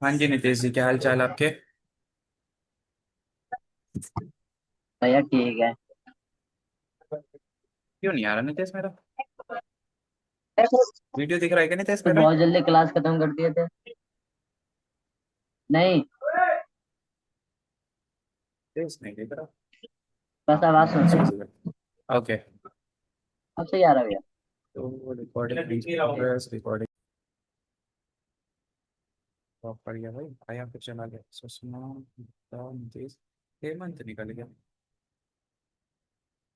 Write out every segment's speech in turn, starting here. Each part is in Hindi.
हाँ जी नितेश जी, क्या हाल चाल आपके? भैया ठीक है। क्यों नहीं आ रहा नितेश मेरा? वीडियो दिख रहा है क्या नितेश तो मेरा? बहुत जल्दी क्लास खत्म कर दिए थे। नहीं, नितेश नहीं दिख रहा। बस आवाज नहीं, सुन रहे हैं। ओके। अब सही आ रहा है भैया। तो रिकॉर्डिंग रिकॉर्डिंग ऑफ कर गया भाई, आया फिर चला गया। सुषमा गुप्ता, नितेश, हेमंत निकल गया।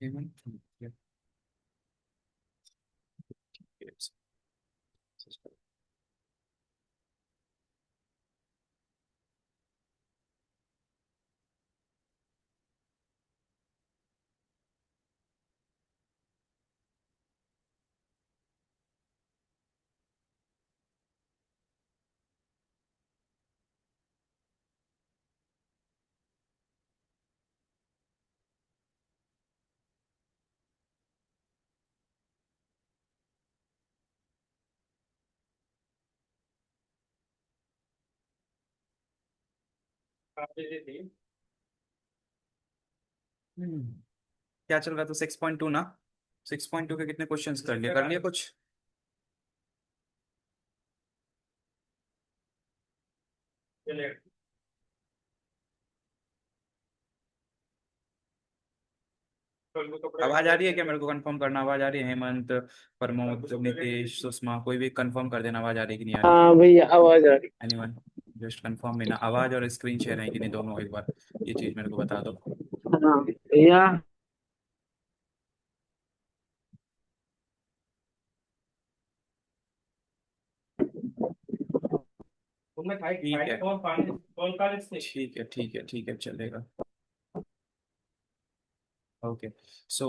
हेमंत yes. हम्म, क्या चल रहा था? 6.2 ना? 6.2 के कितने क्वेश्चंस कर लिए कुछ? आवाज आ रही है क्या? मेरे को कंफर्म करना, आवाज आ रही है? हेमंत, प्रमोद, नितेश, सुषमा, कोई भी कंफर्म कर देना, आवाज आ रही है कि नहीं आ रही? हाँ भैया आवाज आ रही। एनीवन? जस्ट कंफर्म में ना, आवाज और स्क्रीन शेयर है कि नहीं, दोनों एक बार ये चीज मेरे को बता दो। हाँ भैया। ठीक है, ठीक है, ठीक है, चलेगा। ओके। सो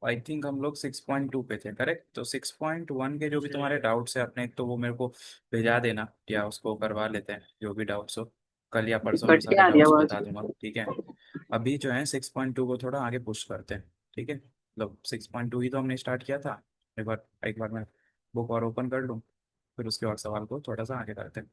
आई थिंक हम लोग 6.2 पे थे, करेक्ट? तो 6.1 के जो भी तुम्हारे डाउट्स है अपने, तो वो मेरे को भेजा देना, या उसको करवा लेते हैं जो भी डाउट्स हो। कल या परसों में कट के सारे आ रही है डाउट्स आवाज। बता दूंगा, ठीक है? अभी जो है 6.2 को थोड़ा आगे पुश करते हैं, ठीक है? मतलब 6.2 ही तो हमने स्टार्ट किया था। एक बार मैं बुक और ओपन कर लूँ, फिर उसके बाद सवाल को थोड़ा सा आगे करते हैं।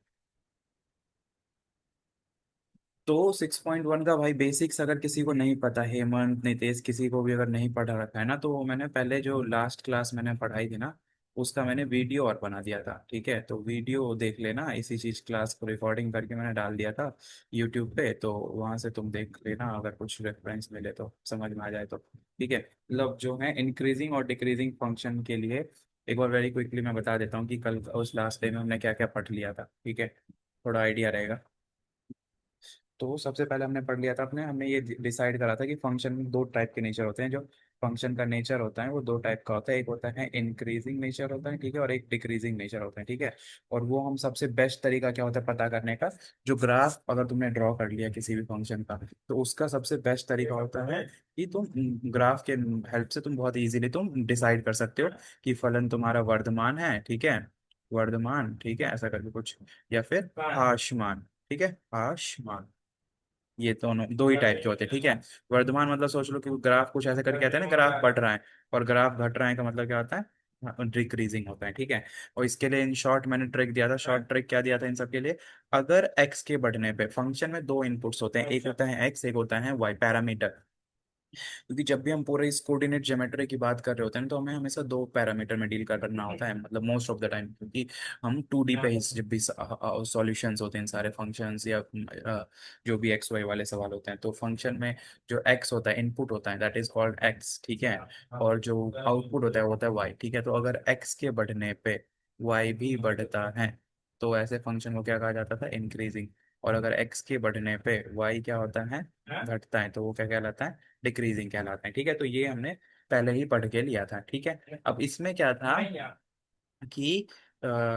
तो 6.1 का भाई बेसिक्स अगर किसी को नहीं पता, हेमंत, नितेश, किसी को भी अगर नहीं पढ़ा रखा है ना, तो वो मैंने पहले जो लास्ट क्लास मैंने पढ़ाई थी ना, उसका मैंने वीडियो और बना दिया था, ठीक है? तो वीडियो देख लेना, इसी चीज क्लास को रिकॉर्डिंग करके मैंने डाल दिया था यूट्यूब पे, तो वहां से तुम देख लेना, अगर कुछ रेफरेंस मिले तो, समझ में आ जाए तो, ठीक है? मतलब जो है इंक्रीजिंग और डिक्रीजिंग फंक्शन के लिए एक बार वेरी क्विकली मैं बता देता हूँ कि कल उस लास्ट डे में हमने क्या क्या पढ़ लिया था, ठीक है? थोड़ा आइडिया रहेगा। तो सबसे पहले हमने पढ़ लिया था अपने, हमने ये डिसाइड करा था कि फंक्शन में दो टाइप के नेचर होते हैं। जो फंक्शन का नेचर होता है वो दो टाइप का होता है, एक होता है इंक्रीजिंग नेचर होता है, ठीक है, और एक डिक्रीजिंग नेचर होता है, ठीक है? और वो हम सबसे बेस्ट तरीका क्या होता है पता करने का? जो ग्राफ अगर तुमने ड्रॉ कर लिया किसी भी फंक्शन का, तो उसका सबसे बेस्ट तरीका होता है कि तुम ग्राफ के हेल्प से तुम बहुत इजीली तुम डिसाइड कर सकते हो कि फलन तुम्हारा वर्धमान है, ठीक है? वर्धमान, ठीक है, ऐसा करके कुछ, या फिर हाशमान, ठीक है, हाशमान। ये दोनों दो ही टाइप के होते हैं, ठीक है? वर्धमान मतलब सोच लो कि ग्राफ कुछ ऐसे करके कहते हैं ना, ग्राफ बढ़ रहा है, और ग्राफ घट रहा है का मतलब क्या होता है? डिक्रीजिंग होता है, ठीक है? और इसके लिए इन शॉर्ट मैंने ट्रिक दिया था, शॉर्ट ट्रिक क्या दिया था इन सब के लिए? अगर एक्स के बढ़ने पे, फंक्शन में दो इनपुट्स होते हैं, एक होता है एक्स, एक होता है वाई पैरामीटर। क्योंकि जब भी हम पूरे इस कोऑर्डिनेट ज्योमेट्री की बात कर रहे होते हैं ना, तो हमें हमेशा दो पैरामीटर में डील करना होता है, मतलब मोस्ट ऑफ द टाइम, क्योंकि हम 2D पे ही जब भी सॉल्यूशंस होते हैं सारे फंक्शंस या जो भी एक्स वाई वाले सवाल होते हैं, तो फंक्शन में जो एक्स होता है, इनपुट होता है, दैट इज कॉल्ड एक्स, ठीक है? और जो आउटपुट होता है वो होता है वाई, ठीक है? तो अगर एक्स के बढ़ने पे वाई भी बढ़ता है, तो ऐसे फंक्शन को क्या कहा जाता था? इंक्रीजिंग। और अगर एक्स के बढ़ने पे वाई क्या होता है? घटता है, तो वो क्या कहलाता है? डिक्रीजिंग कहलाते हैं, ठीक है? तो ये हमने पहले ही पढ़ के लिया था, ठीक है? अब इसमें क्या था कि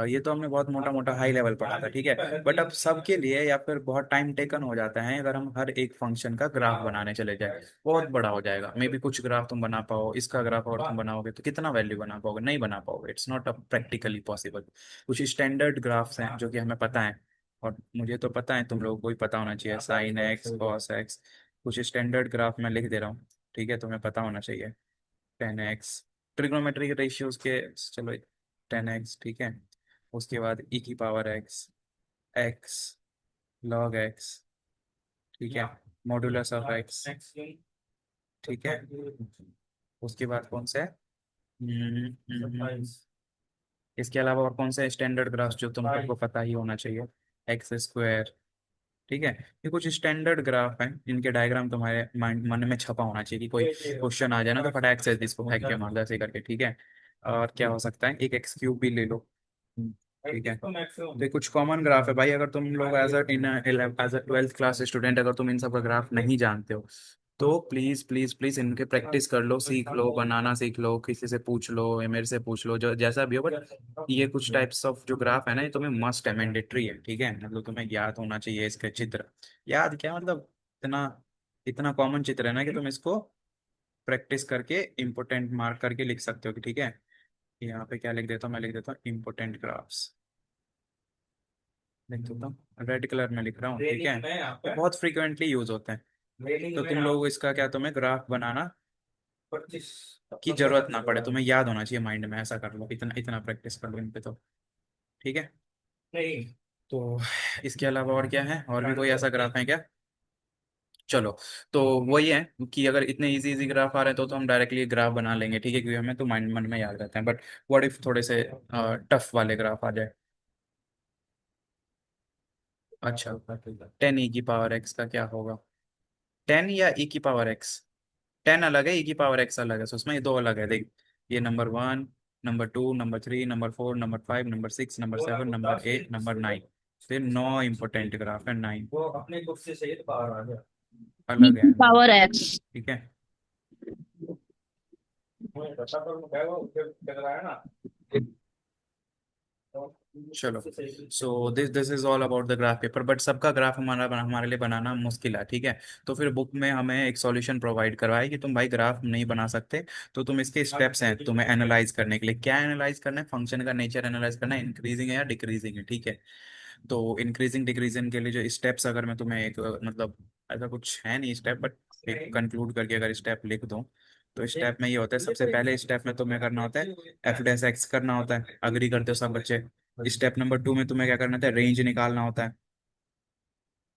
ये तो हमने बहुत मोटा मोटा हाई लेवल पढ़ा था, ठीक है? बट अब सबके लिए या फिर बहुत टाइम टेकन हो जाता है अगर हम हर एक फंक्शन का ग्राफ बनाने चले जाए, बहुत बड़ा हो जाएगा। मे बी कुछ ग्राफ तुम बना पाओ, इसका ग्राफ अगर तुम बनाओगे तो कितना वैल्यू बना पाओगे? नहीं बना पाओगे, it's not a practically possible. कुछ स्टैंडर्ड ग्राफ्स हैं जो कि हमें पता है, और मुझे तो पता है, तुम लोगों को भी पता होना चाहिए, साइन एक्स, कॉस एक्स, कुछ स्टैंडर्ड ग्राफ में लिख दे रहा हूँ, ठीक है, तुम्हें पता होना चाहिए। 10x ट्रिग्नोमेट्रिक रेशियोज के, चलो 10x, ठीक है। उसके बाद e⁻x, x log x, ठीक है, मॉडुलस ऑफ x, ठीक है। उसके बाद कौन सा है? इसके अलावा और कौन सा स्टैंडर्ड ग्राफ जो तुम सबको पता ही होना चाहिए? एक्स स्क्वायर, ठीक है। ये कुछ स्टैंडर्ड ग्राफ हैं, इनके डायग्राम तुम्हारे माइंड मन में छपा होना चाहिए कि कोई क्वेश्चन आ जाए ना तो फटाक से इसको फेंक के मार दो ऐसे करके, ठीक है। और क्या हो सकता है, एक एक्स क्यूब भी ले लो। ठीक है, तो ये कुछ कॉमन ग्राफ है भाई। अगर तुम लोग as a 12th class student अगर तुम इन सब का ग्राफ नहीं जानते हो तो प्लीज प्लीज प्लीज इनके प्रैक्टिस कर लो, सीख लो, बनाना सीख लो, किसी से पूछ लो या मेरे से पूछ लो, जो जैसा भी हो। बट ये कुछ टाइप्स ऑफ जो ग्राफ है ना, ये तुम्हें मस्ट है, मैंडेटरी है, ठीक है। मतलब तुम्हें याद होना चाहिए इसके चित्र। याद क्या मतलब, इतना इतना कॉमन चित्र है ना कि तुम इसको प्रैक्टिस करके इम्पोर्टेंट मार्क करके लिख सकते हो कि ठीक है। यहाँ पे क्या लिख देता हूँ, मैं लिख देता हूँ इम्पोर्टेंट ग्राफ्स, लिख देता हूँ, रेड कलर में लिख रहा हूँ, ठीक है। ये बहुत फ्रिक्वेंटली यूज होते हैं, तो तुम लोग इसका क्या, तुम्हें ग्राफ बनाना की जरूरत ना पड़े, तुम्हें याद होना चाहिए माइंड में, ऐसा कर लो, इतना इतना प्रैक्टिस कर लो इन पे तो, ठीक है। नहीं तो इसके अलावा और क्या है, और भी कोई ऐसा ग्राफ है क्या? चलो, तो वही है कि अगर इतने इजी इजी ग्राफ आ रहे हैं तो हम डायरेक्टली ग्राफ बना लेंगे, ठीक है, क्योंकि हमें तो माइंड मन में याद रहते हैं। बट व्हाट इफ थोड़े से टफ वाले ग्राफ आ जाए? अच्छा, 10 e⁻x का क्या होगा? 10 या e⁻x? 10 अलग है, e⁻x अलग है, so उसमें ये दो अलग है, देख। ये number 1, number 2, number 3, number 4, number 5, number 6, number 7, number 8, number 9। फिर 9 इंपोर्टेंट ग्राफ है, 9 वो अपने खुद से सही तो पावर आ गया, e अलग है की 9, पावर एक्स। ठीक है। चलो, so this is all about the graph paper, but सबका ग्राफ हमारा हमारे लिए बनाना मुश्किल है, ठीक है। तो फिर बुक में हमें एक सॉल्यूशन प्रोवाइड करवाए कि तुम भाई ग्राफ नहीं बना सकते तो तुम इसके स्टेप्स हैं तुम्हें एनालाइज करने के लिए। क्या एनालाइज करना है? फंक्शन का नेचर एनालाइज करना है, इंक्रीजिंग है या डिक्रीजिंग है, ठीक है। तो इंक्रीजिंग डिक्रीजिंग के लिए जो स्टेप्स, अगर मैं तुम्हें एक मतलब ऐसा कुछ है नहीं स्टेप, बट एक कंक्लूड करके अगर स्टेप लिख दूं तो स्टेप में ये होता है, सबसे पहले स्टेप में तुम्हें करना होता है f'(x) करना होता है, अग्री करते हो सब बच्चे। स्टेप नंबर 2 में तुम्हें क्या करना होता है, रेंज निकालना होता है,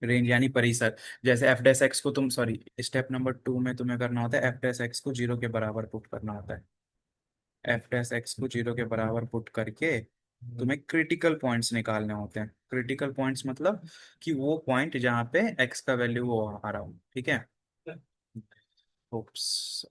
रेंज यानी परिसर। जैसे f'(x) को तुम, सॉरी, स्टेप नंबर 2 में तुम्हें करना होता है f'(x) को 0 के बराबर पुट करना होता है। f'(x) को 0 के बराबर पुट करके तुम्हें क्रिटिकल पॉइंट्स निकालने होते हैं। क्रिटिकल पॉइंट्स मतलब कि वो पॉइंट जहाँ पे x का वैल्यू वो आ रहा हो, ठीक है। ओप्स,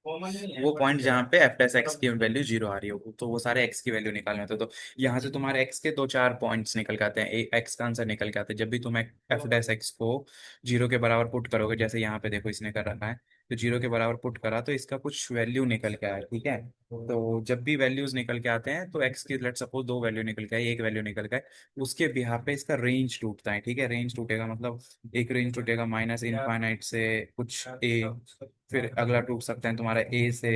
वो पॉइंट जहाँ पे f'(x) की वैल्यू 0 आ रही हो, तो वो सारे x की वैल्यू निकालने होते हैं। तो यहाँ से तुम्हारे x के दो चार पॉइंट्स निकल के आते हैं, x का आंसर निकल के आते हैं जब भी तुम f'(x) को 0 के बराबर पुट करोगे। जैसे यहाँ पे देखो इसने कर रखा है, तो 0 के बराबर पुट करा तो इसका कुछ वैल्यू निकल के आया, ठीक है। तो जब भी वैल्यूज निकल के आते हैं तो x की, लेट सपोज, दो वैल्यू निकल के आई, एक वैल्यू निकल के आए, उसके बिहाफ पे इसका रेंज टूटता है, ठीक है। रेंज टूटेगा मतलब एक रेंज टूटेगा माइनस इनफाइनाइट से कुछ a, फिर अगला टूट सकता है तुम्हारा ए से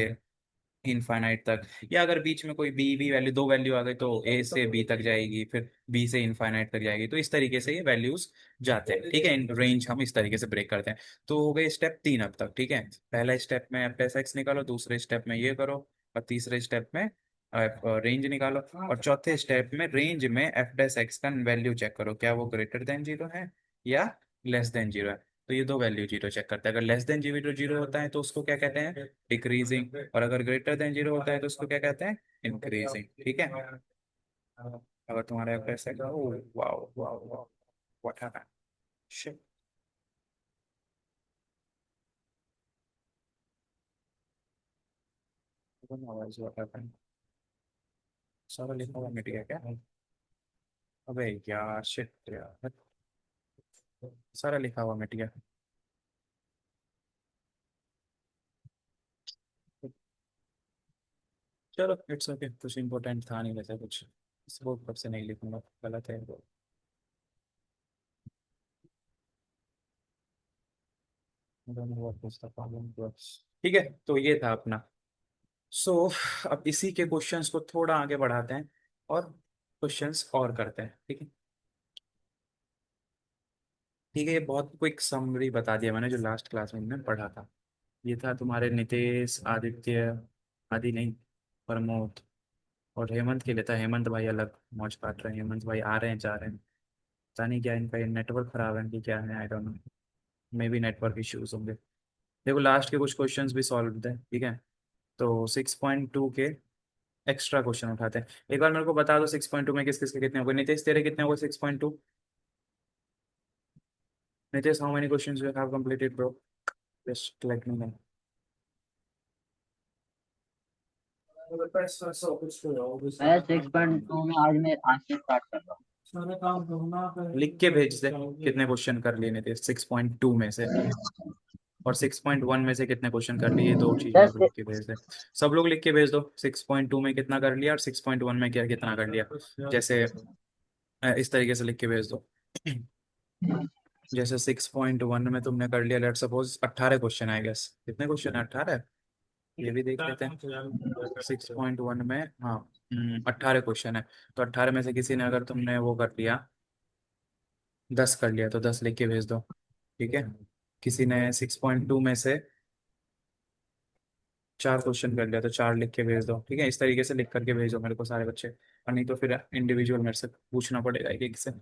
इनफाइनाइट तक, या अगर बीच में कोई बी वैल्यू, दो वैल्यू आ गई तो ए से बी तक जाएगी, फिर बी से इनफाइनाइट तक जाएगी। तो इस तरीके से ये वैल्यूज जाते हैं, ठीक है। इन रेंज हम इस तरीके से ब्रेक करते हैं। तो हो गए स्टेप 3 अब तक, ठीक है। पहला स्टेप में f'(x) निकालो, दूसरे स्टेप में ये करो, और तीसरे स्टेप में रेंज निकालो, और चौथे स्टेप में रेंज में f'(x) का वैल्यू चेक करो, क्या वो ग्रेटर देन 0 है या लेस देन 0 है। तो ये दो वैल्यू 0 चेक करते हैं। अगर लेस देन 0 होता है तो उसको क्या कहते हैं, डिक्रीजिंग, और अगर ग्रेटर देन 0 होता है तो उसको क्या कहते हैं, इंक्रीजिंग, ठीक है। अगर तुम्हारा ऐसा, wow wow wow, what happened, shit, what happened, सारा लिखा हुआ मिट गया क्या? अबे यार, शिट यार, सारा लिखा हुआ मिट गया। चलो इट्स ओके, कुछ इंपॉर्टेंट था नहीं वैसे कुछ, इस बोर्ड पर से नहीं लिखूंगा, गलत है वो। ठीक है, तो ये था अपना। सो अब इसी के क्वेश्चंस को थोड़ा आगे बढ़ाते हैं और क्वेश्चंस और करते हैं, ठीक है। ठीक है, ये बहुत क्विक समरी बता दिया मैंने जो लास्ट क्लास में मैंने पढ़ा था। ये था तुम्हारे नितेश, आदित्य, आदि नहीं, प्रमोद और हेमंत के लिए था। हेमंत भाई अलग मौज काट रहे हैं, हेमंत भाई आ रहे हैं जा रहे हैं, पता नहीं क्या इनका नेटवर्क खराब है कि क्या है, I don't know. May be network issues होंगे। देखो लास्ट के कुछ क्वेश्चंस भी सॉल्व थे, ठीक है। तो 6.2 के एक्स्ट्रा क्वेश्चन उठाते हैं। एक बार मेरे को बता दो 6.2 में किस किस के कितने हो गए। नितेश तेरे कितने हो गए 6.2? Nitesh, how many questions you have completed bro? Just let me know. मैं 6.2 में आज से स्टार्ट कर रहा लिख के भेज दे कितने क्वेश्चन कर लिए नितेश 6.2 में से, और 6.1 में से कितने क्वेश्चन कर लिए, ये दो चीज हूँ। मेरे को लिख के भेज दे। सब लोग लिख के भेज दो 6.2 में कितना कर लिया और 6.1 में क्या कितना कर लिया। जैसे इस तरीके से लिख के भेज दो। जैसे 6.1 में तुमने कर लिया, लेट सपोज 18 क्वेश्चन है, गेस कितने क्वेश्चन है, 18? ये भी देख लेते हैं 6.1 में। हाँ, 18 क्वेश्चन है। तो 18 में से किसी ने अगर तुमने वो कर लिया, 10 कर लिया, तो 10 लिख के भेज दो, ठीक है। किसी ने 6.2 में से 4 क्वेश्चन कर लिया, तो 4 लिख के भेज दो, ठीक है। इस तरीके से लिख करके भेजो मेरे को सारे बच्चे, और नहीं तो फिर इंडिविजुअल मेरे से पूछना पड़ेगा एक एक से।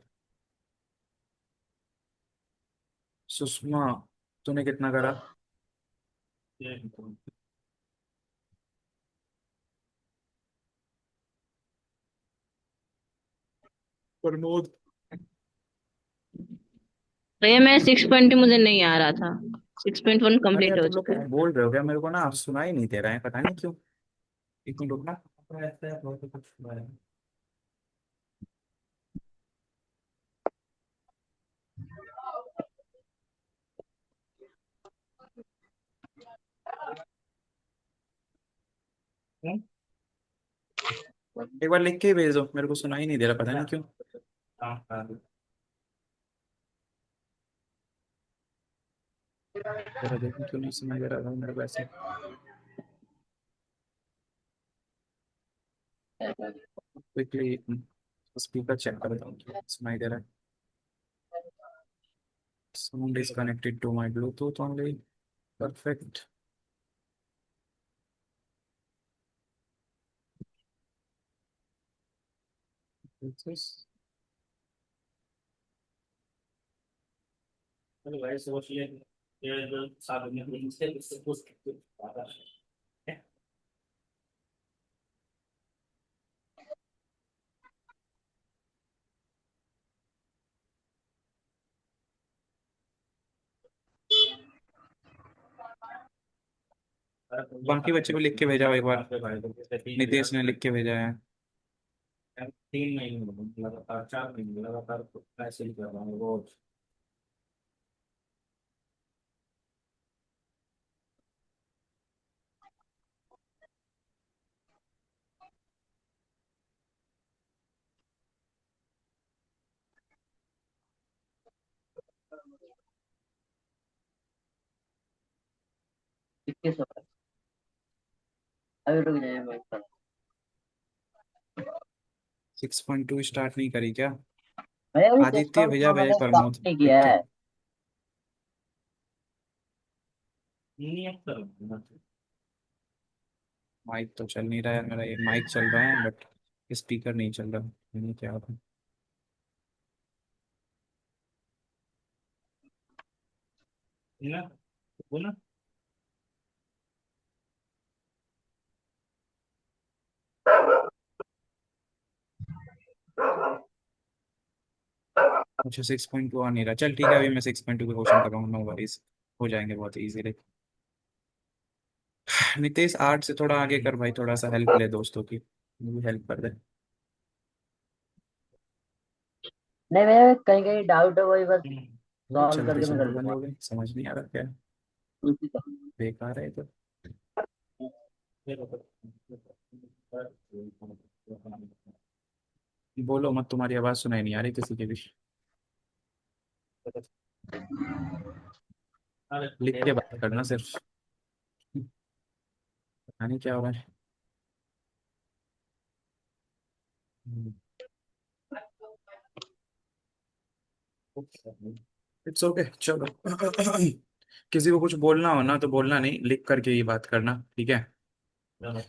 सुषमा, तूने कितना करा? प्रमोद, भैया मैं 6.2 मुझे नहीं आ रहा था। 6.1 अरे कंप्लीट यार हो तुम लोग चुका कुछ है। बोल रहे हो क्या? मेरे को ना सुना ही नहीं दे रहा है, पता नहीं क्यों। एक मिनट रुकना। एक बार लिख के ही भेज दो, मेरे को सुना ही नहीं दे रहा, पता नहीं क्यों। जरा देखो क्यों नहीं सुनाई दे रहा था मेरे को ऐसे। क्विकली स्पीकर चेक करता हूँ क्यों सुनाई दे रहा है। Sound is connected to my Bluetooth only. Perfect. बाकी बच्चे को लिख के भेजा हो एक बार। नितेश ने लिख के भेजा है। 3 महीने लगातार, 4 महीने लगातार ऐसे ही कर रहा हूँ रोज। किस अभी रुक जाइए मैं 6.2 स्टार्ट नहीं करी क्या? भैया अभी सिक्स आदित्य पॉइंट भेजा, टू भेजा मैंने स्टार्ट प्रमोद नहीं लिख किया के। है। माइक तो चल नहीं रहा है मेरा, ये माइक चल रहा है बट स्पीकर नहीं चल रहा, नहीं क्या होता। बोला। अच्छा 6.2 आ नहीं रहा, चल ठीक है, अभी मैं 6.2 के क्वेश्चन कर रहा हूँ, नो वरीज, हो जाएंगे बहुत इजीली। नितेश आर्ट से थोड़ा आगे कर भाई, थोड़ा सा हेल्प ले दोस्तों की, हेल्प कर दे। नहीं भैया कहीं कहीं डाउट है वही बस सॉल्व चल करके मैं कर ट्यूशन बंद लूंगा। हो गई, समझ नहीं आ रहा क्या है। उसी का। बेकार है ये तो। बोलो मत, तुम्हारी आवाज सुनाई नहीं आ रही किसी के भी। लिख के बात करना सिर्फ, पता नहीं क्या हो रहा है। इट्स ओके, चलो। किसी को कुछ बोलना हो ना तो बोलना नहीं, लिख करके ये बात करना, ठीक है।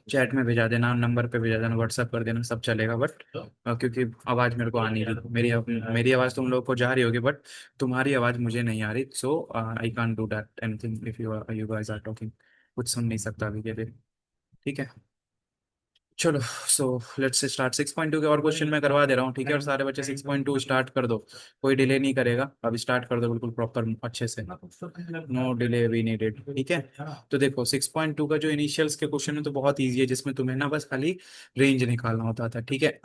चैट में भेजा देना, नंबर पे भेजा देना, व्हाट्सएप कर देना, सब चलेगा, बट क्योंकि आवाज़ मेरे को आनी रही, मेरी आवाज़ तुम लोग को जा रही होगी, बट तुम्हारी आवाज़ मुझे नहीं आ रही, so I can't do that anything if you guys are talking. कुछ सुन नहीं सकता अभी के लिए, ठीक है। चलो, सो लेट्स से स्टार्ट 6.2 के और क्वेश्चन मैं करवा दे रहा हूँ, ठीक है। और सारे बच्चे 6.2 स्टार्ट कर दो, कोई डिले नहीं करेगा, अभी स्टार्ट कर दो बिल्कुल प्रॉपर अच्छे से, नो डिले वी नीडेड, ठीक है। तो देखो 6.2 का जो इनिशियल्स के क्वेश्चन है तो बहुत ईजी है, जिसमें तुम्हें ना बस खाली रेंज निकालना होता था, ठीक है।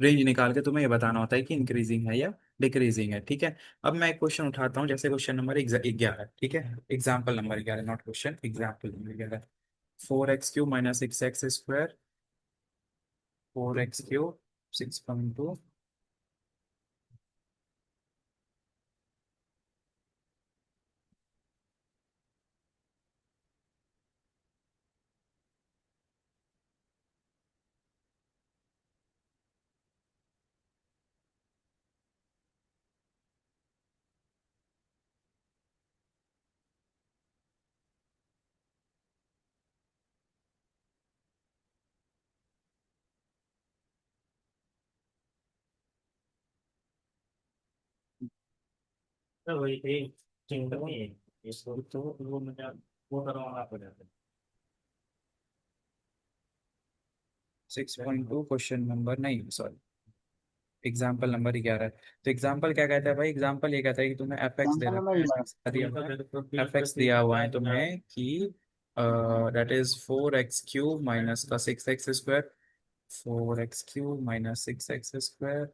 रेंज निकाल के तुम्हें ये बताना होता है कि इंक्रीजिंग है या डिक्रीजिंग है, ठीक है। अब मैं एक क्वेश्चन उठाता हूँ, जैसे क्वेश्चन नंबर 11, ठीक है। Example number 11, not question, example number 11। 4x³ minus 6x², 4x³ 6.2। तो वही थे, चिंता नहीं, इसको तो वो मुझे वो करवाना पड़ेगा। 6.2 क्वेश्चन नंबर नहीं, सॉरी, एग्जाम्पल नंबर 11 है। तो एग्जाम्पल क्या कहता है भाई, एग्जाम्पल ये कहता है कि तुम्हें एफ एक्स एग्जाम्पल देना नंबर 11। है, एफ एक्स दिया हुआ है तुम्हें कि दैट इज 4x³ माइनस का 6x², 4x³ minus 6x²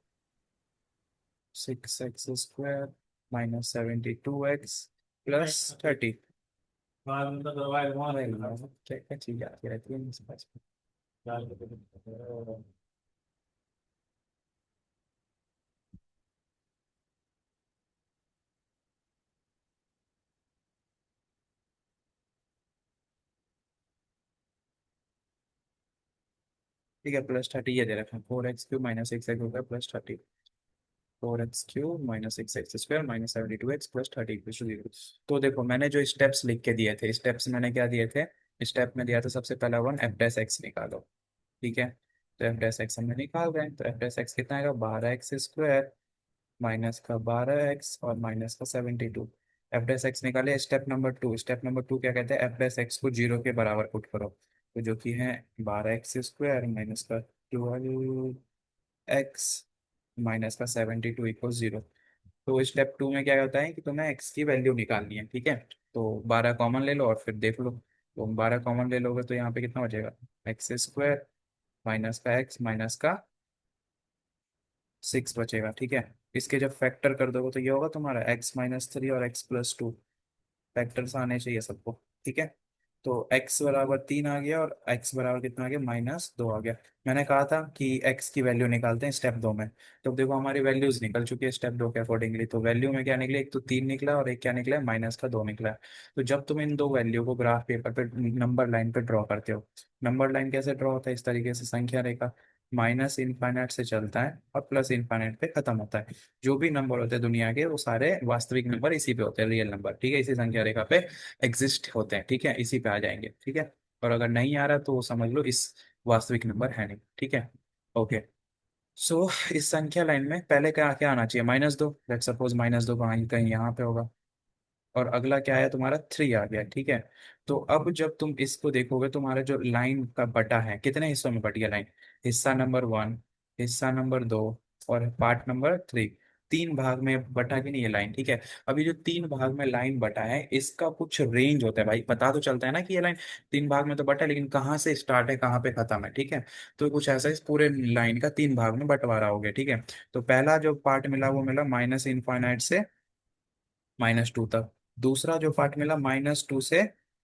6x² minus 72x plus 30। क्या क्या चीज आती रहती है मेरे पास। ठीक है, प्लस 30 ये दे रखा है, 4x³ माइनस 6x होगा plus 30, 4x³ minus 6x² minus 72x plus 30 कुछ 0। तो देखो मैंने जो स्टेप्स लिख के दिए थे, स्टेप्स मैंने क्या दिए थे, स्टेप में दिया था सबसे पहला वन एफ डैश एक्स निकालो, ठीक है। तो एफ डैश एक्स हमने निकाल रहे हैं, तो एफ डैश एक्स कितना आएगा, 12x² माइनस का 12x और माइनस का 72। एफ डैश एक्स निकाले। स्टेप नंबर 2 क्या कहते हैं, एफ डैश एक्स को 0 के बराबर पुट करो, तो जो कि है 12x² माइनस का 12x माइनस का 72 इक्वल 0। तो स्टेप 2 में क्या होता है कि तुम्हें x की वैल्यू निकालनी है, ठीक है। तो 12 कॉमन ले लो और फिर देख लो, तो 12 कॉमन ले लोगे तो यहाँ पे कितना हो जाएगा, x² माइनस का x माइनस का 6 बचेगा, ठीक है। इसके जब फैक्टर कर दोगे तो ये होगा तुम्हारा x-3 और x+2, फैक्टर्स आने चाहिए सबको, ठीक है। तो x बराबर 3 आ गया और x बराबर कितना आ गया, -2 आ गया। मैंने कहा था कि x की वैल्यू निकालते हैं स्टेप 2 में, तो अब देखो हमारी वैल्यूज निकल चुकी है स्टेप 2 के अकॉर्डिंगली। तो वैल्यू में क्या निकले, एक तो 3 निकला और एक क्या निकला, -2 निकला है। तो जब तुम इन दो वैल्यू को ग्राफ पेपर पे नंबर लाइन पे ड्रॉ करते हो, नंबर लाइन कैसे ड्रॉ होता है, इस तरीके से संख्या रेखा माइनस इनफाइनाइट से चलता है और प्लस इनफाइनाइट पे खत्म होता है। जो भी नंबर होते हैं दुनिया के वो सारे वास्तविक नंबर इसी पे होते हैं, रियल नंबर, ठीक है, इसी संख्या रेखा पे एग्जिस्ट होते हैं, ठीक है, इसी पे आ जाएंगे, ठीक है। और अगर नहीं आ रहा तो वो समझ लो इस वास्तविक नंबर है नहीं, ठीक है। ओके, सो इस संख्या लाइन में पहले क्या क्या आना चाहिए, -2, लेट सपोज -2 कहीं कहीं यहाँ पे होगा, और अगला क्या है तुम्हारा 3 आ गया, ठीक है। तो अब जब तुम इसको देखोगे, तुम्हारा जो लाइन का बटा है कितने हिस्सों में बट गया लाइन, हिस्सा नंबर 1, हिस्सा नंबर 2 और पार्ट नंबर 3, 3 भाग में बटा कि नहीं ये लाइन, ठीक है। अभी जो 3 भाग में लाइन बटा है इसका कुछ रेंज होता है भाई, पता तो चलता है ना कि ये लाइन 3 भाग में तो बटा है, लेकिन कहाँ से स्टार्ट है कहाँ पे खत्म है, ठीक है। तो कुछ ऐसा इस पूरे लाइन का 3 भाग में बंटवारा हो गया, ठीक है। तो पहला जो पार्ट मिला वो मिला माइनस इनफाइनाइट से -2 तक, दूसरा जो पार्ट मिला -2 से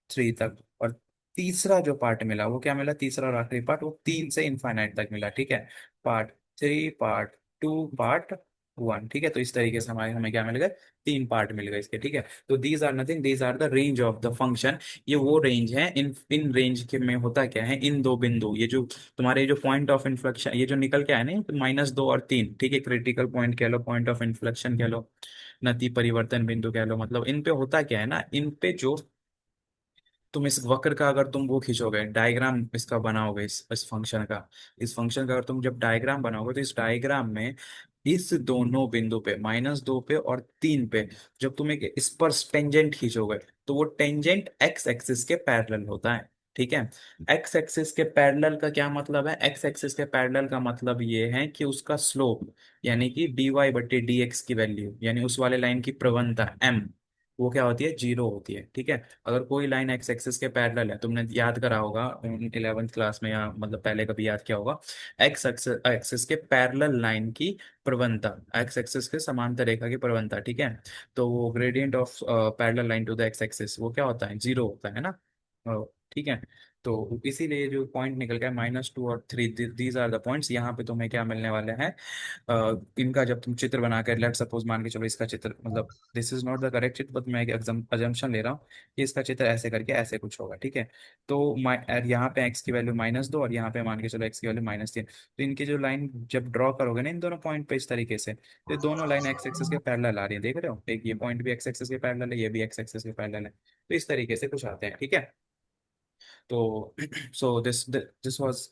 3 तक, और तीसरा जो पार्ट मिला वो क्या मिला, तीसरा और आखिरी पार्ट वो 3 से इनफाइनाइट तक मिला, ठीक है। पार्ट 3, पार्ट 2, पार्ट वन, ठीक है। तो इस तरीके से हमारे हमें क्या मिल गए, तीन पार्ट मिल गए इसके, ठीक है। तो these are nothing, these are the range of the function. ये वो रेंज है, इन इन रेंज के में होता क्या है, इन दो बिंदु, ये जो तुम्हारे जो पॉइंट ऑफ इन्फ्लेक्शन ये जो निकल के आए ना, -2 और 3, ठीक है, क्रिटिकल पॉइंट कह लो, पॉइंट ऑफ इन्फ्लेक्शन कह लो, नति परिवर्तन बिंदु कह लो, मतलब इन पे होता क्या है ना, इन पे जो तुम इस वक्र का अगर तुम वो खींचोगे, डायग्राम इसका बनाओगे, इस फंक्शन का, इस फंक्शन का अगर तुम जब डायग्राम बनाओगे, तो इस डायग्राम में इस दोनों बिंदु पे, -2 पे और 3 पे, जब तुम एक इस पर टेंजेंट खींचोगे, तो वो टेंजेंट एक्स एक्सिस के पैरेलल होता है, ठीक है। एक्स एक्सिस के पैरेलल का क्या मतलब है, एक्स एक्सिस के पैरेलल का मतलब ये है कि उसका स्लोप, यानी कि dy/dx की वैल्यू, यानी उस वाले लाइन की प्रवणता m, वो क्या होती है, 0 होती है, ठीक है। अगर कोई लाइन एक्स एक्सिस के पैरेलल है, तुमने याद करा होगा 11th क्लास में, या मतलब पहले कभी याद किया होगा, एक्स एक्सिस के पैरेलल लाइन की प्रवणता, एक्स एक्सिस के समांतर रेखा की प्रवणता, ठीक है। तो वो gradient of parallel line to the X axis वो क्या होता है, 0 होता है ना, ठीक है। तो इसीलिए जो पॉइंट निकल गया -2 और 3, दीज आर द पॉइंट्स, यहाँ पे तुम्हें क्या मिलने वाले हैं, इनका जब तुम चित्र बनाकर, लेट सपोज मान के चलो इसका चित्र, मतलब this is not the correct चित्र, बट मैं एक अजम्पशन ले रहा हूँ कि इसका चित्र ऐसे करके ऐसे कुछ होगा, ठीक है। तो यहाँ पे एक्स की वैल्यू -2 और यहाँ पे मान के चलो एक्स की वैल्यू -3, तो इनकी जो लाइन जब ड्रॉ करोगे ना इन दोनों पॉइंट पे इस तरीके से, तो ये दोनों लाइन एक्स एक्सिस के पैरेलल आ रही है, देख रहे हो, एक ये पॉइंट भी एक्स एक्सिस के पैरेलल है, ये भी एक्स एक्सिस के पैरेलल है, तो इस तरीके से कुछ आते हैं, ठीक है। तो so this was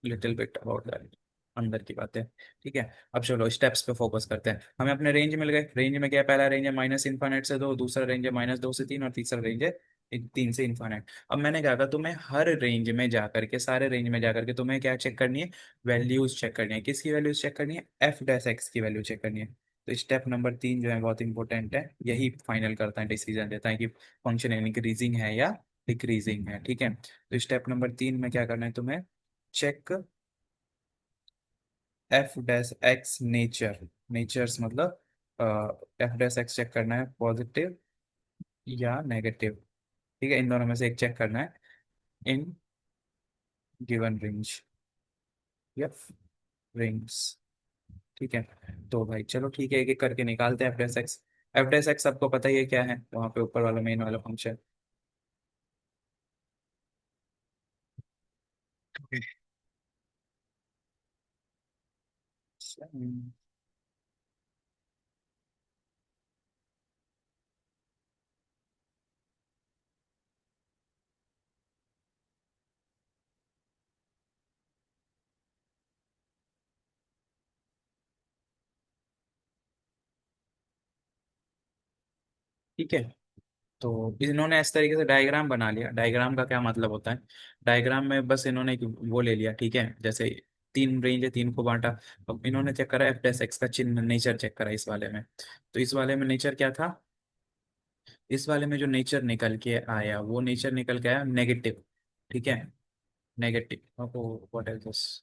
little bit about that, अंदर की बातें, ठीक है। अब चलो स्टेप्स पे फोकस करते हैं। हमें अपने रेंज मिल गए, रेंज में क्या है, पहला रेंज है -∞ से 2, दूसरा रेंज है -2 से 3, और तीसरा रेंज है 3 से ∞। अब मैंने कहा था तुम्हें हर रेंज में जाकर के, सारे रेंज में जाकर के तुम्हें क्या चेक करनी है, वैल्यूज चेक करनी है, किसकी वैल्यूज चेक करनी है, f' की वैल्यू चेक करनी है। तो स्टेप नंबर 3 जो है बहुत इंपॉर्टेंट है, यही फाइनल करता है, डिसीजन देता है कि फंक्शन इंक्रीजिंग है या डिक्रीजिंग है, ठीक है। तो स्टेप नंबर 3 में क्या करना है तुम्हें, चेक f' नेचर, नेचर्स मतलब f' चेक करना है, पॉजिटिव या नेगेटिव, ठीक है, इन दोनों में से एक चेक करना है, इन गिवन रेंज या रेंज, ठीक है। तो भाई चलो ठीक है, एक एक करके निकालते हैं f'। f' सबको पता ही है क्या है, वहां पे ऊपर वाला मेन वाला फंक्शन, ठीक है। तो इन्होंने इस तरीके से डायग्राम बना लिया, डायग्राम का क्या मतलब होता है, डायग्राम में बस इन्होंने एक वो ले लिया, ठीक है, जैसे तीन रेंज है, तीन को बांटा, अब इन्होंने चेक करा f' का चिन्ह, नेचर चेक करा इस वाले में। तो इस वाले में नेचर क्या था, इस वाले में जो नेचर निकल के आया, वो नेचर निकल के आया नेगेटिव, ठीक है, नेगेटिव। व्हाट इज दिस,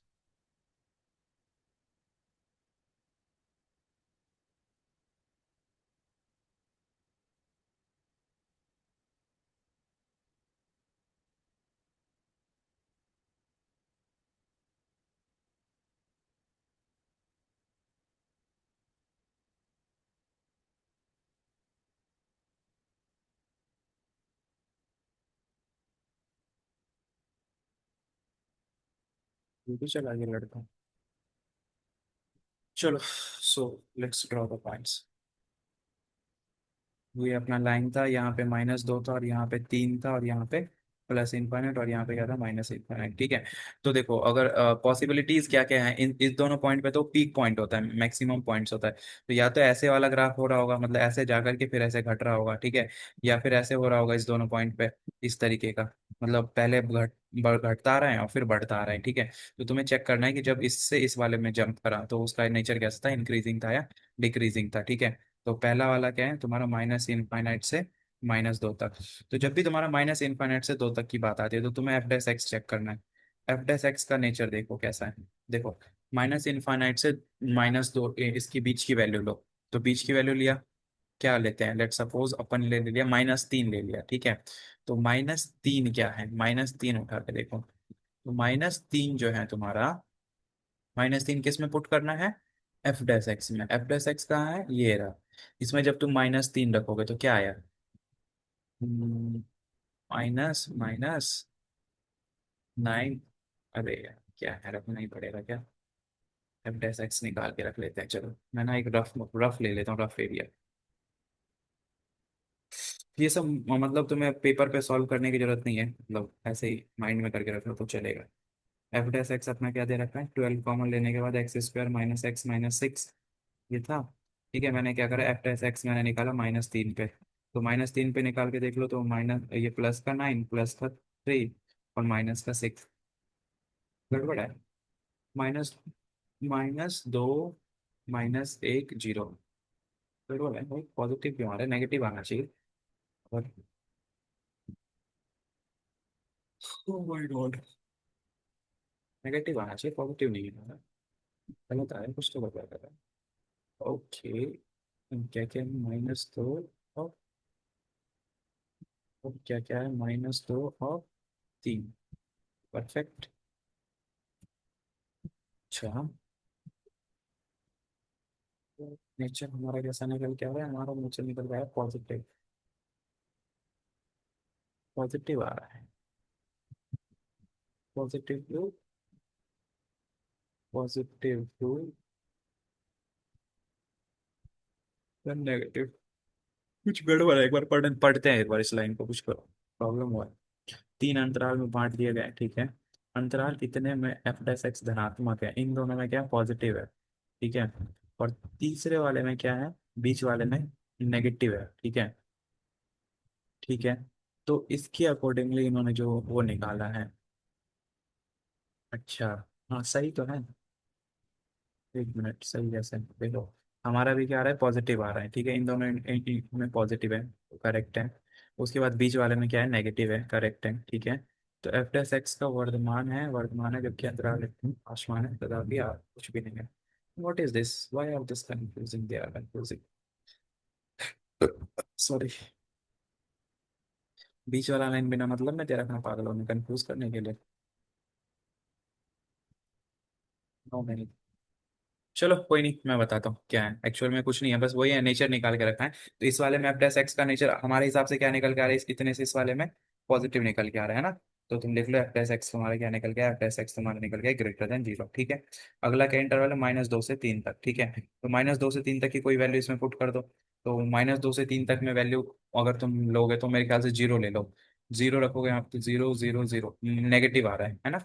ये भी चला गया लड़का। चलो, so let's draw the points. ये अपना लाइन था, यहाँ पे -2 था, और यहाँ पे 3 था, और यहाँ पे +∞, और यहाँ पे क्या था, -∞, ठीक है। तो देखो, अगर पॉसिबिलिटीज क्या क्या है, इस दोनों पॉइंट पे तो पीक पॉइंट होता है, मैक्सिमम पॉइंट्स होता है, तो या तो ऐसे वाला ग्राफ हो रहा होगा, मतलब ऐसे जाकर के फिर ऐसे घट रहा होगा, ठीक है, या फिर ऐसे हो रहा होगा इस दोनों पॉइंट पे, इस तरीके का, मतलब पहले घटता आ रहा है और फिर बढ़ता आ रहा है, ठीक है। तो तुम्हें चेक करना है कि जब इससे इस वाले में जंप करा, तो उसका नेचर कैसा था, इंक्रीजिंग था या डिक्रीजिंग था, ठीक है। तो पहला वाला क्या है तुम्हारा, -∞ से -2 तक। तो जब भी तुम्हारा -∞ से 2 तक की बात आती है, तो तुम्हें f' चेक करना है, f' का नेचर देखो कैसा है। देखो, -∞ से -2, इसकी बीच की वैल्यू लो, तो बीच की वैल्यू लिया, क्या लेते हैं, लेट सपोज अपन ले लिया -3 ले लिया, ठीक है। तो -3 क्या है, -3 उठा के देखो, तो -3 जो है तुम्हारा, -3 किस में पुट करना है, एफ डैश एक्स में, एफ डैश एक्स कहाँ है, ये रहा। इसमें जब तुम -3 रखोगे तो क्या आया, माइनस माइनस 9। अरे यार क्या है, रखना ही पड़ेगा क्या। एफ डैश एक्स निकाल के रख लेते हैं, चलो मैं ना एक रफ रफ ले लेता हूँ, रफ एरिया। ये सब मतलब तुम्हें पेपर पे सॉल्व करने की जरूरत नहीं है, मतलब ऐसे ही माइंड में करके रख लो तो चलेगा। एफ डैश एक्स अपना क्या दे रखा है, 12 कॉमन लेने के बाद x square minus x minus 6, ये था। ठीक है, मैंने क्या करा, एफ डैश एक्स मैंने निकाला -3 पे। तो -3 पे निकाल के देख लो तो माइनस ये प्लस का 9 प्लस का 3 और माइनस का 6, गड़बड़ है। माइनस -2 -1 0, गड़बड़ है भाई, पॉजिटिव क्यों आ रहा है, नेगेटिव आना चाहिए। और ओह माय गॉड, नेगेटिव आना चाहिए, पॉजिटिव नहीं है, गलत आया कुछ तो गड़बड़ कर रहा है। ओके, क्या क्या है, -2 और क्या क्या है, -2 और 3, परफेक्ट। अच्छा, नेचर हमारा कैसा निकल के आ रहा है, हमारा नेचर निकल रहा है पॉजिटिव, पॉजिटिव आ रहा है, पॉजिटिव टू नेगेटिव। कुछ गड़बड़ है, एक बार पढ़ते हैं एक बार इस लाइन को, कुछ प्रॉब्लम हुआ है। 3 अंतराल में बांट दिया गया है, ठीक है। अंतराल इतने में एफ डैश एक्स धनात्मक है, इन दोनों में क्या पॉजिटिव है, ठीक है। और तीसरे वाले में क्या है, बीच वाले में नेगेटिव है, ठीक है। ठीक है, तो इसके अकॉर्डिंगली इन्होंने जो वो निकाला है। अच्छा, हाँ सही तो है। एक मिनट, सही जैसे देखो, हमारा भी क्या आ रहा है, पॉजिटिव आ रहा है, ठीक है, इन दोनों में पॉजिटिव है, करेक्ट है। उसके बाद बीच वाले में क्या है, नेगेटिव है, करेक्ट है, ठीक है। तो एफ डैश एक्स का वर्धमान है, जबकि अंतराल एकदम आसमान है, तथा भी कुछ भी नहीं है। What is this, why are this confusing, they are confusing, sorry. बीच वाला लाइन बिना मतलब में तेरा रखना पागलों ने कंफ्यूज करने के लिए, नो नहीं। चलो कोई नहीं, मैं बताता हूँ क्या है, एक्चुअल में कुछ नहीं है, बस वही है, नेचर निकाल के रखा है। तो इस वाले में एफ डैश एक्स का नेचर हमारे हिसाब से क्या निकल के आ रहा है, इतने से इस वाले में पॉजिटिव निकल के आ रहा है ना। तो तुम लिख लो एफ डैश एक्स तुम्हारा क्या निकल गया, एफ डैश एक्स तुम्हारा निकल गया ग्रेटर देन 0, ठीक है। अगला क्या इंटरवल है, -2 से 3 तक, ठीक है। तो -2 से 3 तक की कोई वैल्यू इसमें पुट कर दो। तो -2 से 3 तक में वैल्यू अगर तुम लोगे तो मेरे ख्याल से 0 ले लो। 0 रखोगे यहाँ पे तो 0 0 0 नेगेटिव आ रहा है ना।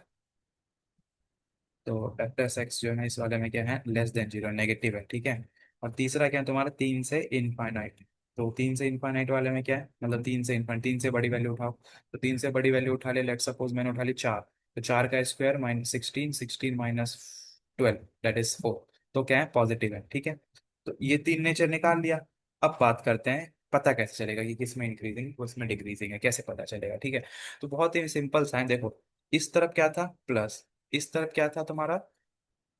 तो वेक्टर एक्स जो है इस वाले में क्या है, <<0 नेगेटिव है, ठीक है। और तीसरा क्या है तुम्हारा, 3 से इनफाइनाइट। तो 3 से इनफाइनाइट वाले में क्या है, मतलब 3 से इनफाइनाइट, 3 से बड़ी वैल्यू उठाओ। तो 3 से बड़ी वैल्यू उठा ले, लेट सपोज मैंने उठा ली 4। तो 4 का स्क्वायर -16, 16 -12 दैट इज 4। तो क्या है, पॉजिटिव है, ठीक है। तो ये 3 नेचर निकाल लिया। अब बात करते हैं पता कैसे चलेगा कि किसमें इंक्रीजिंग किसमें डिक्रीजिंग है, कैसे पता चलेगा, ठीक है। तो बहुत ही सिंपल सा है, देखो इस तरफ क्या था प्लस, इस तरफ क्या था तुम्हारा,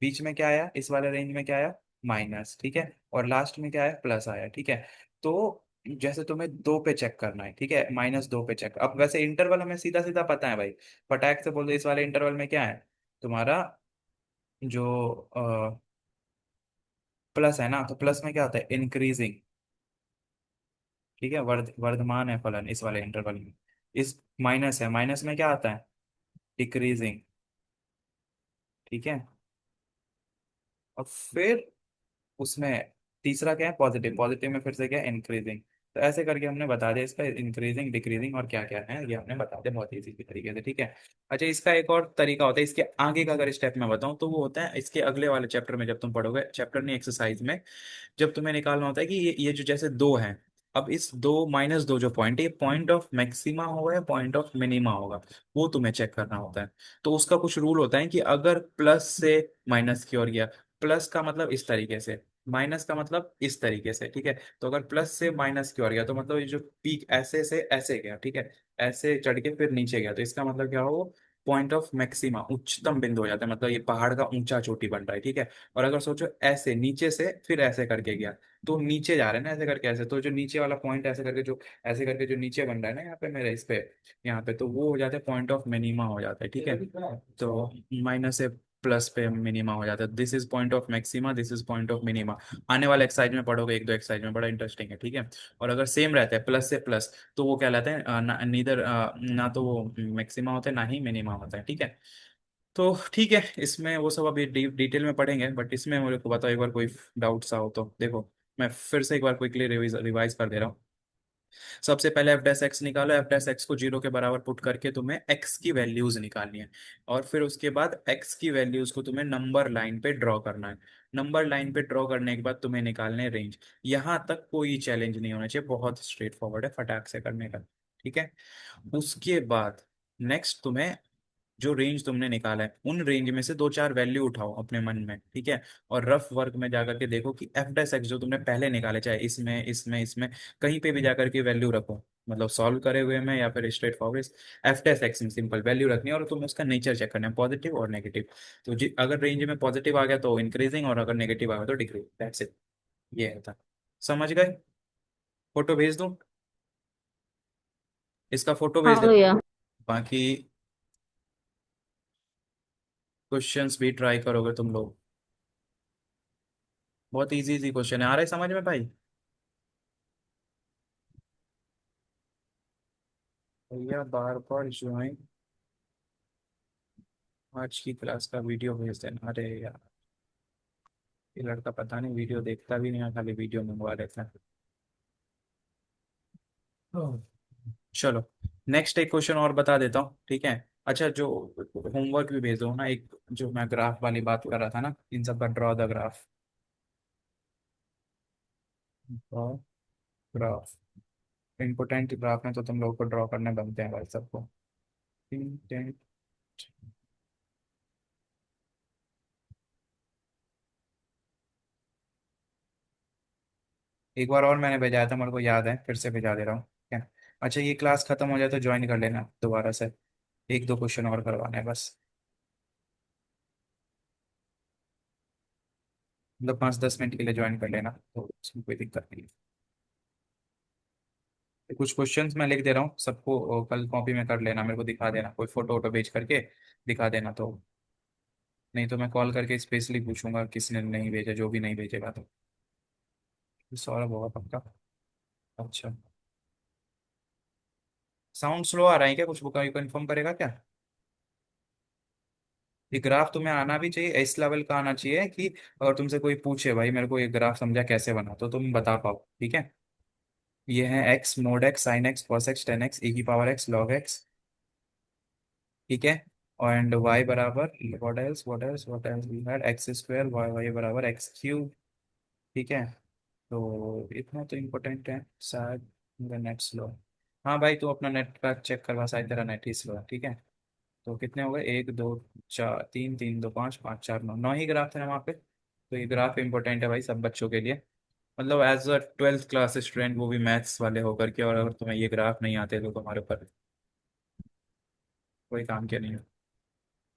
बीच में क्या आया, इस वाले रेंज में क्या आया, माइनस, ठीक है। और लास्ट में क्या आया, प्लस आया, ठीक है। तो जैसे तुम्हें 2 पे चेक करना है, ठीक है, -2 पे चेक, अब वैसे इंटरवल हमें सीधा सीधा पता है भाई, फटाक से बोल दो इस वाले इंटरवल में क्या है तुम्हारा, जो प्लस है ना, तो प्लस में क्या होता है, इंक्रीजिंग, ठीक है, वर्धमान है फलन इस वाले इंटरवल में। इस माइनस है, माइनस में क्या आता है, डिक्रीजिंग, ठीक है। और फिर उसमें तीसरा क्या है, पॉजिटिव, पॉजिटिव में फिर से क्या है, इंक्रीजिंग। तो ऐसे करके हमने बता दिया इसका इंक्रीजिंग डिक्रीजिंग और क्या क्या है, ये हमने बता दिया बहुत इजी तरीके से, ठीक है। अच्छा, इसका एक और तरीका होता है, इसके आगे का अगर स्टेप मैं बताऊं तो वो होता है इसके अगले वाले चैप्टर में, जब तुम पढ़ोगे, चैप्टर नहीं एक्सरसाइज में, जब तुम्हें निकालना होता है कि ये जो जैसे दो हैं, अब इस -2 जो पॉइंट है, ये पॉइंट ऑफ मैक्सिमा होगा या पॉइंट ऑफ मिनिमा होगा, वो तुम्हें चेक करना होता है। तो उसका कुछ रूल होता है कि अगर प्लस से माइनस की ओर गया, प्लस का मतलब इस तरीके से, माइनस का मतलब इस तरीके से, ठीक है। तो अगर प्लस से माइनस की ओर गया तो मतलब ये जो पीक ऐसे से ऐसे गया, ठीक है, ऐसे चढ़ के फिर नीचे गया, तो इसका मतलब क्या हो, वो पॉइंट ऑफ मैक्सिमा उच्चतम बिंदु हो जाता है, मतलब ये पहाड़ का ऊंचा चोटी बन रहा है, ठीक है। और अगर सोचो ऐसे नीचे से फिर ऐसे करके गया, तो नीचे जा रहे हैं ना ऐसे करके, ऐसे, तो जो नीचे वाला पॉइंट ऐसे करके जो ऐसे करके जो नीचे बन रहा है ना यहाँ पे मेरे इस पे, यहाँ पे, तो वो हो जाता है पॉइंट ऑफ मिनिमा हो जाता है, ठीक है। तो माइनस से प्लस पे मिनिमा हो जाता है। This is point of maxima, this is point of minima. आने वाले एक्सरसाइज में पढ़ोगे, एक दो एक्सरसाइज में, बड़ा इंटरेस्टिंग है, ठीक है। और अगर सेम रहता है प्लस से प्लस, तो वो कहलाते हैं नीदर, ना तो वो मैक्सिमा होता है ना ही मिनिमा होता है, ठीक है। तो ठीक है, इसमें वो सब अभी डिटेल में पढ़ेंगे, बट इसमें मुझे को बताओ एक बार, कोई डाउट सा हो तो देखो। मैं फिर से एक बार क्विकली रिवाइज कर दे रहा हूँ। सबसे पहले एफ डैश एक्स निकालो, एफ डैश एक्स को जीरो के बराबर पुट करके तुम्हें एक्स की वैल्यूज निकालनी है। और फिर उसके बाद एक्स की वैल्यूज को तुम्हें नंबर लाइन पे ड्रॉ करना है। नंबर लाइन पे ड्रॉ करने के बाद तुम्हें निकालने रेंज। यहाँ तक कोई चैलेंज नहीं होना चाहिए, बहुत स्ट्रेट फॉरवर्ड है फटाक से करने का, ठीक है। उसके बाद नेक्स्ट तुम्हें जो रेंज तुमने निकाला है, उन रेंज में से दो चार वैल्यू उठाओ अपने मन में, ठीक है। और रफ वर्क में जाकर के देखो कि एफ डैश एक्स जो तुमने पहले निकाले, चाहे इसमें इसमें इसमें कहीं पे भी जाकर के वैल्यू रखो, मतलब सॉल्व करे हुए में या फिर straight forward, F dash x में सिंपल वैल्यू रखनी है और तुम्हें उसका नेचर चेक करना है, पॉजिटिव और नेगेटिव। तो जी अगर रेंज में पॉजिटिव आ गया तो इंक्रीजिंग, और अगर नेगेटिव आ गया तो डिक्रीज, दैट्स इट। ये है था, समझ गए? फोटो भेज दूं? इसका फोटो भेज हाँ देता हूँ। भैया। बाकी क्वेश्चंस भी ट्राई करोगे तुम लोग, बहुत इजी इजी क्वेश्चन है, आ रहा है समझ में भाई? भैया बार बार ज्वाइन, आज की क्लास का वीडियो भेज देना। अरे यार, ये लड़का पता नहीं वीडियो देखता भी नहीं है, खाली वीडियो मंगवा लेता है। ओह। चलो, नेक्स्ट एक क्वेश्चन और बता देता हूँ, ठीक है। अच्छा, जो होमवर्क भी भेज दो ना, एक जो मैं ग्राफ वाली बात कर रहा था ना, इन सब का draw the graph. Draw graph, important graph में तो तुम लोगों को ड्रॉ करने बनते हैं भाई सबको। Important। एक बार और मैंने भेजा था, मेरे को याद है, फिर से भेजा दे रहा हूँ, ठीक है। अच्छा, ये क्लास खत्म हो जाए तो ज्वाइन कर लेना दोबारा से, एक दो क्वेश्चन और करवाने हैं बस, मतलब 5-10 मिनट के लिए ज्वाइन कर लेना, तो उसमें कोई दिक्कत नहीं है। तो कुछ क्वेश्चंस मैं लिख दे रहा हूँ सबको, कल कॉपी में कर लेना, मेरे को दिखा देना, कोई फोटो वोटो भेज करके दिखा देना, तो नहीं तो मैं कॉल करके स्पेशली पूछूंगा किसने नहीं भेजा, जो भी नहीं भेजेगा तो। सौरभ होगा पक्का। अच्छा, साउंड स्लो आ रहा है क्या कुछ? बुक कंफर्म करेगा क्या? ये ग्राफ तुम्हें आना भी चाहिए, इस लेवल का आना चाहिए कि अगर तुमसे कोई पूछे भाई मेरे को ये ग्राफ समझा कैसे बना, तो तुम बता पाओ, ठीक है। ये है x mod x sine x cos x tan x e की पावर एक्स लॉग एक्स, ठीक है। एंड वाई बराबर what else we had x square y y बराबर एक्स क्यूब, ठीक है। तो इतना तो इम्पोर्टेंट है शायद। मेरा नेट स्लो है। हाँ भाई, तू अपना नेट का चेक करवा, शायद तेरा नेट ही स्लो है, ठीक है। तो कितने हो गए, एक दो चार, तीन तीन दो पाँच, पाँच चार नौ, नौ ही ग्राफ थे ना वहाँ पे। तो ये ग्राफ इंपॉर्टेंट है भाई सब बच्चों के लिए, मतलब as a twelfth class student, वो भी मैथ्स वाले होकर के, और अगर तुम्हें ये ग्राफ नहीं आते तो तुम्हारे ऊपर कोई काम के नहीं है।